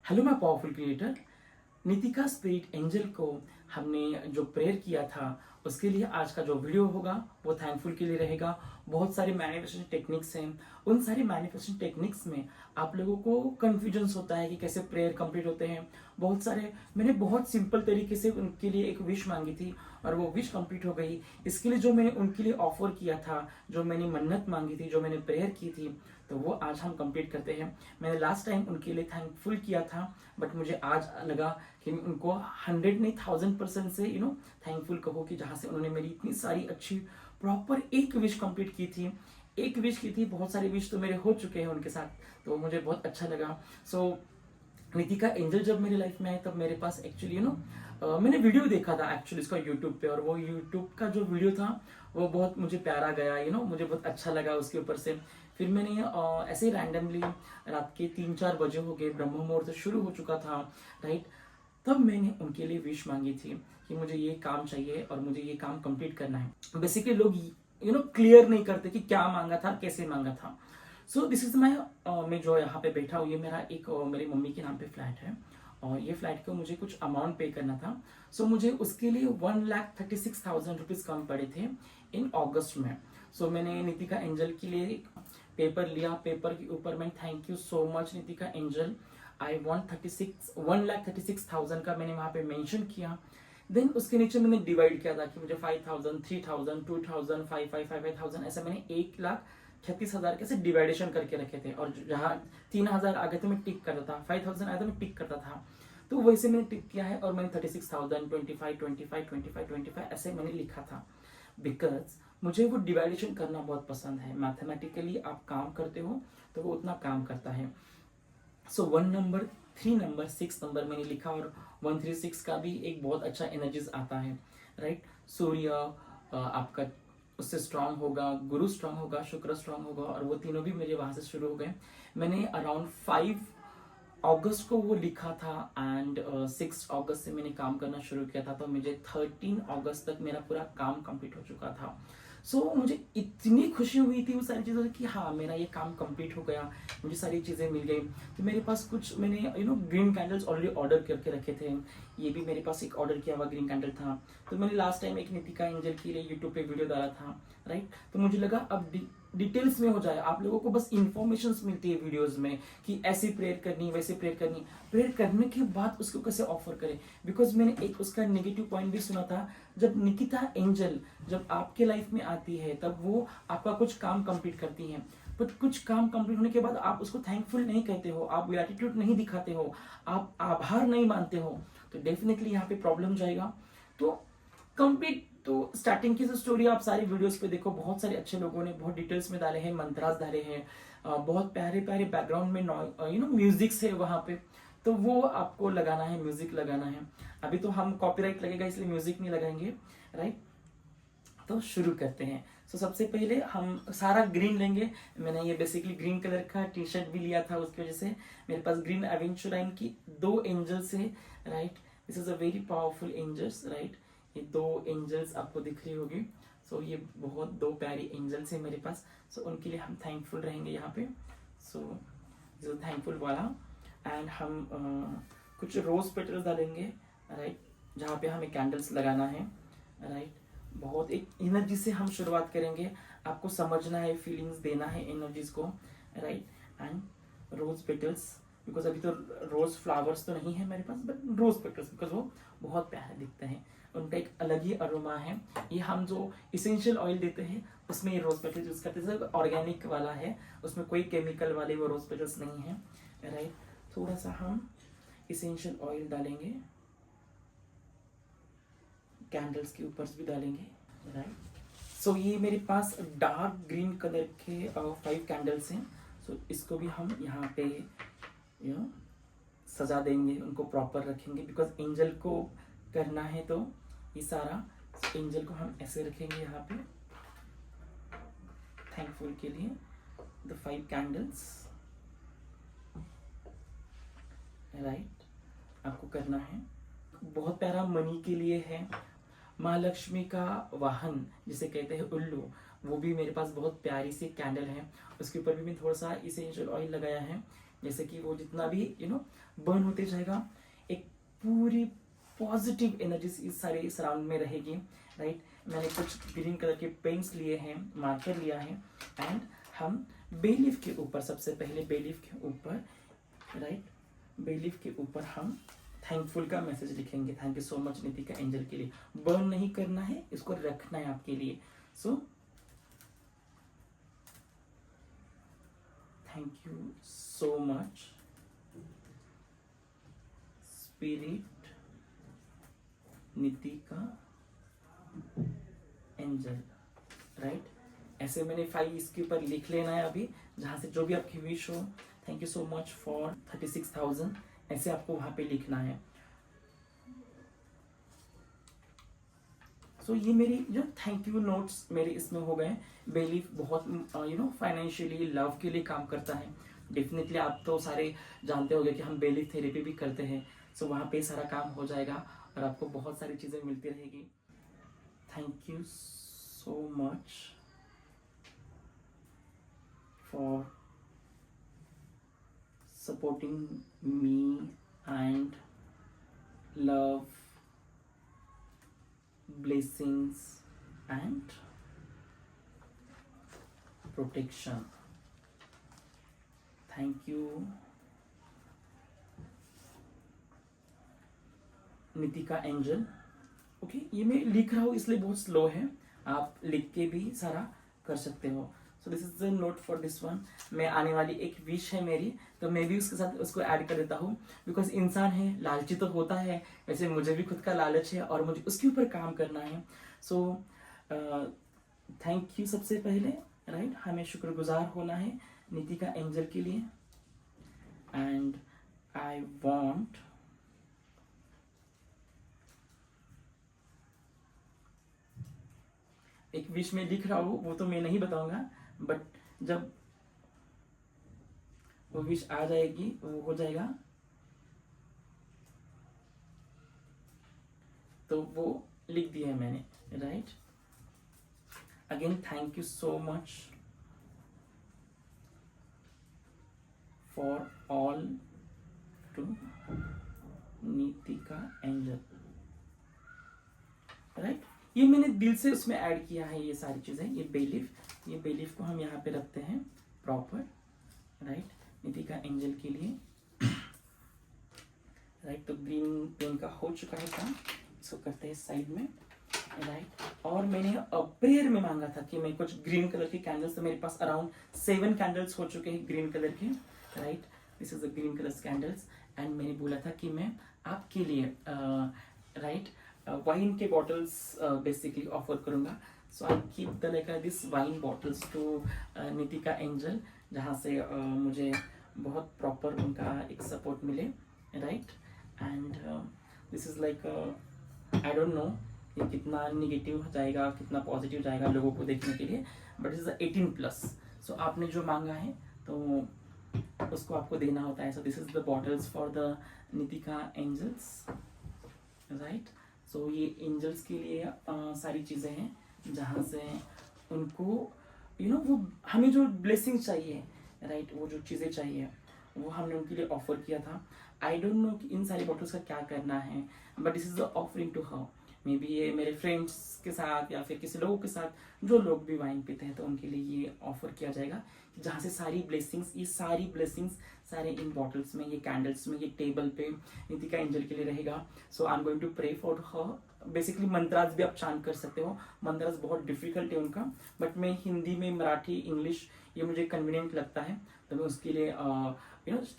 Hello my powerful creator. Nitika spirit angel को हमने जो प्रेयर किया था उसके लिए आज का जो वीडियो होगा वो थैंकफुल के लिए रहेगा। बहुत सारी मैनिफेस्टेशन टेक्निक्स हैं। उन सारी मैनिफेस्टेशन टेक्निक्स में आप लोगों को कन्फ्यूजन्स होता है कि कैसे प्रेयर कंप्लीट होते हैं। बहुत सारे मैंने बहुत सिंपल तरीके से उनके लिए एक विश मांगी थी और वो विश कंप्लीट हो गई। इसके लिए जो मैंने उनके लिए ऑफर किया था, जो मैंने मन्नत मांगी थी, जो मैंने प्रेयर की थी, तो वो आज हम कंप्लीट करते हैं। मैंने लास्ट टाइम उनके लिए थैंकफुल किया था, बट मुझे आज लगा कि उनको 100 नहीं 1000% से थैंकफुल कहो कि जहां से उन्होंने मेरी इतनी सारी अच्छी प्रॉपर एक विश कंप्लीट की थी। एक विश की थी, बहुत सारे विश तो मेरे हो चुके हैं उनके साथ, तो मुझे बहुत अच्छा लगा। सो नितिका एंजल जब मेरी लाइफ में आए तब मेरे पास एक्चुअली मैंने वीडियो देखा था एक्चुअली इसका यूट्यूब पे, और वो यूट्यूब का जो वीडियो था वो बहुत मुझे प्यारा गया, मुझे बहुत अच्छा लगा उसके ऊपर से। फिर मैंने ऐसे ही रैंडमली रात के 3-4 बजे हो गए, ब्रह्म मुहूर्त शुरू हो चुका था, राइट। तब मैंने उनके लिए विश मांगी थी कि मुझे ये काम चाहिए और मुझे ये काम कंप्लीट करना है। बेसिकली लोग क्लियर नहीं करते कि क्या मांगा था, कैसे मांगा था। सो दिस इज माई, मैं जो यहाँ पे बैठा हूँ ये मेरा एक मेरी मम्मी के नाम पे फ्लैट है, और ये फ्लैट को मुझे कुछ अमाउंट पे करना था। सो मुझे उसके लिए 1,36,000 रुपीज कम पड़े थे इन अगस्त में। सो मैंने नितिका एंजल के लिए एक पेपर लिया, पेपर के ऊपर मैं thank you so much Nitika angel, I want 1,36,000 का मैंने वहां पे मेंशन किया। देन उसके नीचे मैंने डिवाइड किया था कि मुझे 5,000, 3,000, 2,000, 5,000 ऐसा मैंने 1,36,000 कैसे डिवाइडेशन करके रखे थे, और जहाँ 3,000 आ गए थे मैं टिक करता था, 5,000 आया था मैं टिक करता था। तो वैसे मैंने टिक किया है, और मैंने 36,000, 25, 25, 25, 25 ऐसे मैंने लिखा था। बिकॉज मुझे वो डिवाइडेशन करना बहुत पसंद है। मैथमेटिकली आप काम करते हो तो वो उतना काम करता है। सो 1 नंबर, 3 नंबर, 6 नंबर मैंने लिखा, और 136 का भी एक बहुत अच्छा एनर्जीज आता है, राइट। सूर्य आपका उससे स्ट्रांग होगा, गुरु स्ट्रांग होगा, शुक्र स्ट्रांग होगा, और वो तीनों भी मेरे वहां से शुरू हो गए। मैंने अराउंड 5 अगस्त को वो लिखा था, एंड 6 अगस्त से मैंने काम करना शुरू किया था, तो मुझे 13 अगस्त तक मेरा पूरा काम कंप्लीट हो चुका था। मुझे इतनी खुशी हुई थी वो सारी चीज़ों से कि हाँ मेरा ये काम कंप्लीट हो गया, मुझे सारी चीज़ें मिल गई। तो मेरे पास कुछ मैंने ग्रीन कैंडल्स ऑलरेडी ऑर्डर करके रखे थे। ये भी मेरे पास एक ऑर्डर किया हुआ ग्रीन कैंडल था। तो मैंने लास्ट टाइम एक नितिका एंजल के लिए यूट्यूब पे वीडियो डाला था, राइट। तो मुझे लगा अब डिटेल्स में हो जाए, आप लोगों को बस इंफॉर्मेशन मिलती है वीडियोज में कि ऐसी प्रेयर करनी, वैसे प्रेयर करनी। प्रेयर करने के बाद उसको कैसे ऑफर करें, बिकॉज मैंने एक उसका नेगेटिव पॉइंट भी सुना था। जब निकिता एंजल जब आपके लाइफ में आती है तब वो आपका कुछ काम कंप्लीट करती है, बट कुछ काम कंप्लीट होने के बाद आप उसको थैंकफुल नहीं कहते हो, आप ग्रेटिट्यूड नहीं दिखाते हो, आप आभार नहीं मानते हो, तो डेफिनेटली यहाँ पे प्रॉब्लम जाएगा। तो कंप्लीट, तो स्टार्टिंग की जो स्टोरी आप सारी वीडियोस पे देखो, बहुत सारे अच्छे लोगों ने बहुत डिटेल्स में डाले हैं, मंत्रास डाले हैं, बहुत प्यारे प्यारे बैकग्राउंड में म्यूजिक्स है वहां पे, तो वो आपको लगाना है, म्यूजिक लगाना है। अभी तो हम कॉपीराइट लगेगा इसलिए म्यूजिक नहीं लगाएंगे, राइट। तो शुरू करते हैं। सबसे पहले हम सारा ग्रीन लेंगे। मैंने ये बेसिकली ग्रीन कलर का टी शर्ट भी लिया था, उसकी वजह से मेरे पास ग्रीन एवेंचुराइन की 2 एंजल्स है, right. This is a very powerful angels, right. ये 2 एंजल्स आपको दिख रही होगी। ये बहुत 2 प्यारी एंजल्स है मेरे पास। उनके लिए हम थैंकफुल रहेंगे यहाँ पे। थैंकफुल वाला, एंड हम कुछ रोज पेटल्स डालेंगे, राइट, जहाँ पे हमें कैंडल्स लगाना है, राइट। बहुत एक एनर्जी से हम शुरुआत करेंगे, आपको समझना है, फीलिंग्स देना है एनर्जीज को, right. And rose petals, because अभी तो रोज फ्लावर्स तो नहीं है मेरे पास, बट रोज पेटल्स बिकॉज वो बहुत प्यारे दिखते हैं, उनका एक अलग ही अरोमा है। ये हम जो इसेंशियल ऑयल देते हैं उसमें ये रोज पेटल्स यूज करते हैं, ऑर्गेनिक वाला है, उसमें कोई केमिकल वाले वो रोज पेटल्स नहीं है, राइट। थोड़ा सा हम इसेंशियल ऑयल डालेंगे, कैंडल्स के ऊपर भी डालेंगे, राइट। ये मेरे पास डार्क ग्रीन कलर के 5 कैंडल्स हैं। इसको भी हम यहाँ पे सजा देंगे, उनको प्रॉपर रखेंगे, बिकॉज एंजल को करना है, तो ये सारा एंजल को हम ऐसे रखेंगे यहाँ पे थैंकफुल के लिए। द 5 कैंडल्स, राइट, आपको करना है। बहुत प्यारा मनी के लिए है। माँ लक्ष्मी का वाहन जिसे कहते हैं उल्लू, वो भी मेरे पास बहुत प्यारी सी कैंडल है, उसके ऊपर भी मैं थोड़ा सा इसेंशियल ऑयल लगाया है। जैसे कि वो जितना भी बर्न होते जाएगा, एक पूरी पॉजिटिव एनर्जी इस सारे सराउंड में रहेगी, राइट। मैंने कुछ ग्रीन कलर के पेंट्स लिए हैं, मार्कर लिया है, एंड हम बेलीफ के ऊपर, सबसे पहले बेलीफ के ऊपर, राइट, बेलीफ के ऊपर हम थैंकफुल का मैसेज लिखेंगे। Thank you so much Nitika angel के लिए। बर्न नहीं करना है, इसको रखना है आपके लिए। So thank you so much spirit Nitika angel, right. ऐसे मैंने 5 इसके ऊपर लिख लेना है अभी, जहां से जो भी आपकी विश हो। Thank you so much for 36,000, ऐसे आपको वहां पे लिखना है। सो ये मेरी जो थैंक यू नोट्स मेरे इसमें हो गए। बेलीफ बहुत फाइनेंशियली लव के लिए काम करता है। डेफिनेटली आप तो सारे जानते होंगे कि हम बेलीफ थेरेपी भी करते हैं। सो वहाँ पे सारा काम हो जाएगा और आपको बहुत सारी चीज़ें मिलती रहेगी। Thank you so much for supporting me and love, blessings and protection. Thank you Nitika angel. Okay, ये मैं लिख रहा हूँ इसलिए बहुत स्लो है, आप लिख के भी सारा कर सकते हो। सो this is the note for this one. मैं आने वाली एक विश है मेरी, तो मैं भी उसके साथ उसको ऐड कर देता हूँ, बिकॉज इंसान है, लालची तो होता है, वैसे मुझे भी खुद का लालच है और मुझे उसके ऊपर काम करना है। सो थैंक यू सबसे पहले, राइट। हमें शुक्रगुजार होना है नितिका एंजल के लिए। एंड आई वॉन्ट एक विश में लिख रहा हूँ, वो तो मैं नहीं बताऊंगा, बट जब वो विश आ जाएगी, वो हो जाएगा, तो वो लिख दिया है मैंने, right. Again thank you so much for all to Nitika angel, right. ये मैंने दिल से उसमें ऐड किया है ये सारी चीजें। ये बेलीफ को हम यहाँ पे रखते हैं प्रॉपर, राइट, नितिका एंजल के लिए, राइट। तो ग्रीन पेन का हो चुका है काम, इसको करते हैं साइड में, राइट। और मैंने प्रेयर में मांगा था कि मैं कुछ ग्रीन कलर के कैंडल्स, तो मेरे पास अराउंड 7 कैंडल्स हो चुके हैं ग्रीन कलर के, right. This is the green colour candles. And मैंने बोला था कि मैं आपके लिए, राइट, वाइन के बॉटल्स बेसिकली ऑफर करूंगा। So I keep the like this wine bottles to Nitika angel, जहाँ से मुझे बहुत प्रॉपर उनका एक सपोर्ट मिले, right. And this is like I don't know ये कितना निगेटिव जाएगा, कितना पॉजिटिव जाएगा लोगों को देखने के लिए, बट इज 18+। सो आपने जो मांगा है तो उसको आपको देना होता है। So this is the bottles for the Nitika angels, right. So ये एंजल्स के लिए सारी चीज़ें हैं जहाँ से उनको वो हमें जो ब्लेसिंग चाहिए, राइट, वो जो चीज़ें चाहिए वो हमने उनके लिए ऑफर किया था। आई डोंट नो कि इन सारी बॉटल्स का क्या करना है, but this is the offering to her. May be ये मेरे फ्रेंड्स के साथ या फिर किसी लोगों के साथ जो लोग भी वाइन पीते हैं, तो उनके लिए ये ऑफर किया जाएगा, जहाँ से सारी ब्लेसिंग्स, ये सारी ब्लेसिंग्स सारे इन बॉटल्स में, ये कैंडल्स में, ये टेबल पे नितिका एंजल के लिए रहेगा। So I am going to pray for her. Basically मंत्रास भी आप चांट कर सकते हो, मंत्रास बहुत डिफिकल्ट है उनका, बट मैं हिंदी में, मराठी, इंग्लिश ये मुझे कन्वीनियंट लगता है, तो मैं उसके लिए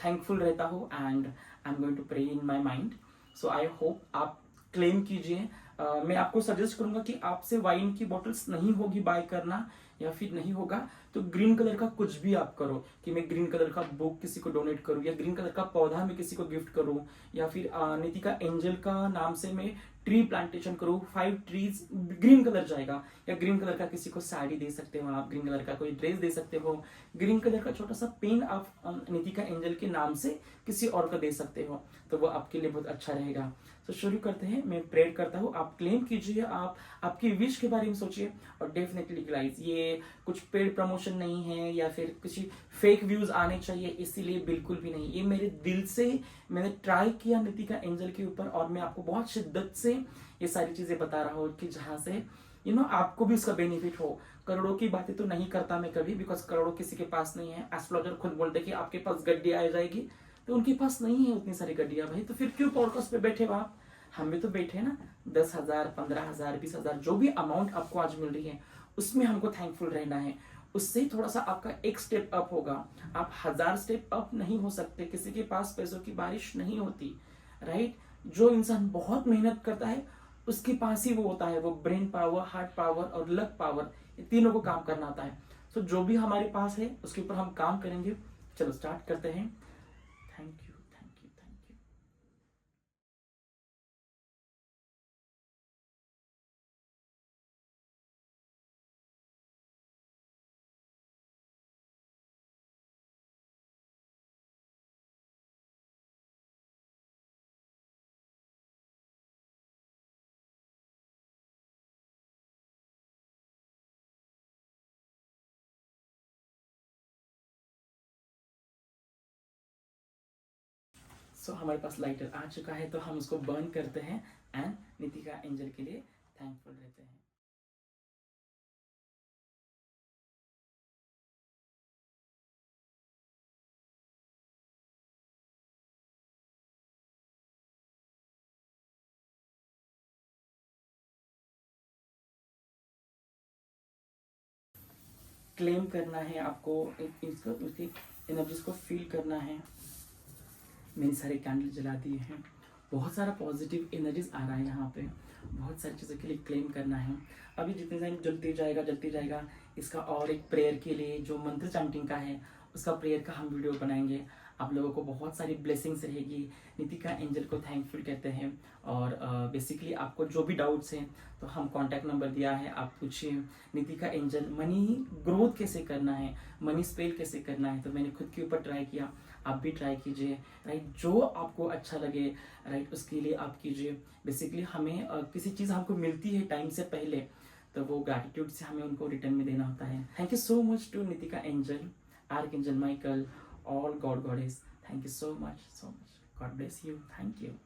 थैंकफुल रहता हूँ। And I am going to pray in my mind. So I hope आप क्लेम कीजिए। मैं आपको सजेस्ट करूंगा कि आपसे वाइन की बॉटल्स नहीं होगी बाय करना, या फिर नहीं होगा तो ग्रीन कलर का कुछ भी आप करो, कि मैं ग्रीन कलर का बुक किसी को डोनेट करूं, या ग्रीन कलर का पौधा मैं किसी को गिफ्ट करूं, या फिर नितिका एंजल का नाम से मैं ट्री प्लांटेशन करूं, 5 ट्रीज ग्रीन कलर जाएगा, या ग्रीन कलर का किसी को साड़ी दे सकते हो आप, ग्रीन कलर का कोई ड्रेस दे सकते हो, ग्रीन कलर का छोटा सा पेन आप नितिका एंजल के नाम से किसी और को दे सकते हो, तो वो आपके लिए बहुत अच्छा रहेगा। तो शुरू करते हैं। मैं प्रेयर करता हूँ, आप आप क्लेम कीजिए, आप आपकी विश के बारे में सोचिए। और डेफिनेटली गाइस, ये कुछ पेड प्रमोशन नहीं है या फिर किसी फेक व्यूज आने चाहिए इसीलिए, बिल्कुल भी नहीं। ये मेरे दिल से मैंने ट्राई किया नितिका एंजल के ऊपर, और मैं आपको बहुत शिद्दत से ये सारी चीजें बता रहा हूँ कि जहां से आपको भी उसका बेनिफिट हो। करोड़ों की बातें तो नहीं करता मैं कभी, बिकॉज करोड़ों किसी के पास नहीं है। एस्ट्रोलॉजर खुद बोलते कि आपके पास गड्डी आ जाएगी, तो उनके पास नहीं है उतनी सारी गड्डियां भाई, तो फिर क्यों पॉडकास्ट पे बैठे हो आप? हम भी तो बैठे ना। 10,000, 15,000, 20,000 जो भी अमाउंट आपको आज मिल रही है, उसमें हमको थैंकफुल रहना है। उससे थोड़ा सा आपका एक स्टेप अप होगा। आप 1,000 स्टेप अप नहीं हो सकते, किसी के पास पैसों की बारिश नहीं होती, राइट। जो इंसान बहुत मेहनत करता है उसके पास ही वो होता है, वो ब्रेन पावर, हार्ट पावर और लक पावर, ये तीनों को काम करना आता है। सो जो भी हमारे पास है उसके ऊपर हम काम करेंगे। चलो स्टार्ट करते हैं। Thank you, thank you, thank you. So हमारे पास लाइटर आ चुका है, तो हम उसको बर्न करते हैं एंड नितिका एंजल के लिए थैंकफुल रहते हैं। क्लेम करना है आपको, इसको उसकी एनर्जीज को फील करना है। मैंने सारे कैंडल जला दिए हैं, बहुत सारा पॉजिटिव एनर्जीज आ रहा है यहाँ पे। बहुत सारी चीज़ों के लिए क्लेम करना है। अभी जितने टाइम जलती जाएगा इसका, और एक प्रेयर के लिए जो मंत्र चैंटिंग का है उसका प्रेयर का हम वीडियो बनाएंगे। आप लोगों को बहुत सारी ब्लेसिंग्स रहेगी। नितिका एंजल को थैंकफुल कहते हैं। और बेसिकली आपको जो भी डाउट्स हैं तो हम कॉन्टैक्ट नंबर दिया है, आप पूछिए। नितिका एंजल, मनी ग्रोथ कैसे करना है, मनी स्पेल कैसे करना है, तो मैंने खुद के ऊपर ट्राई किया, आप भी ट्राई कीजिए, राइट। जो आपको अच्छा लगे, राइट, उसके लिए आप कीजिए। बेसिकली हमें किसी चीज़ हमको मिलती है टाइम से पहले, तो वो ग्रैटिट्यूड से हमें उनको रिटर्न में देना होता है। Thank you so much to Nitika angel, archangel Michael, all God goddess. Thank you so much, so much. God bless you. Thank you.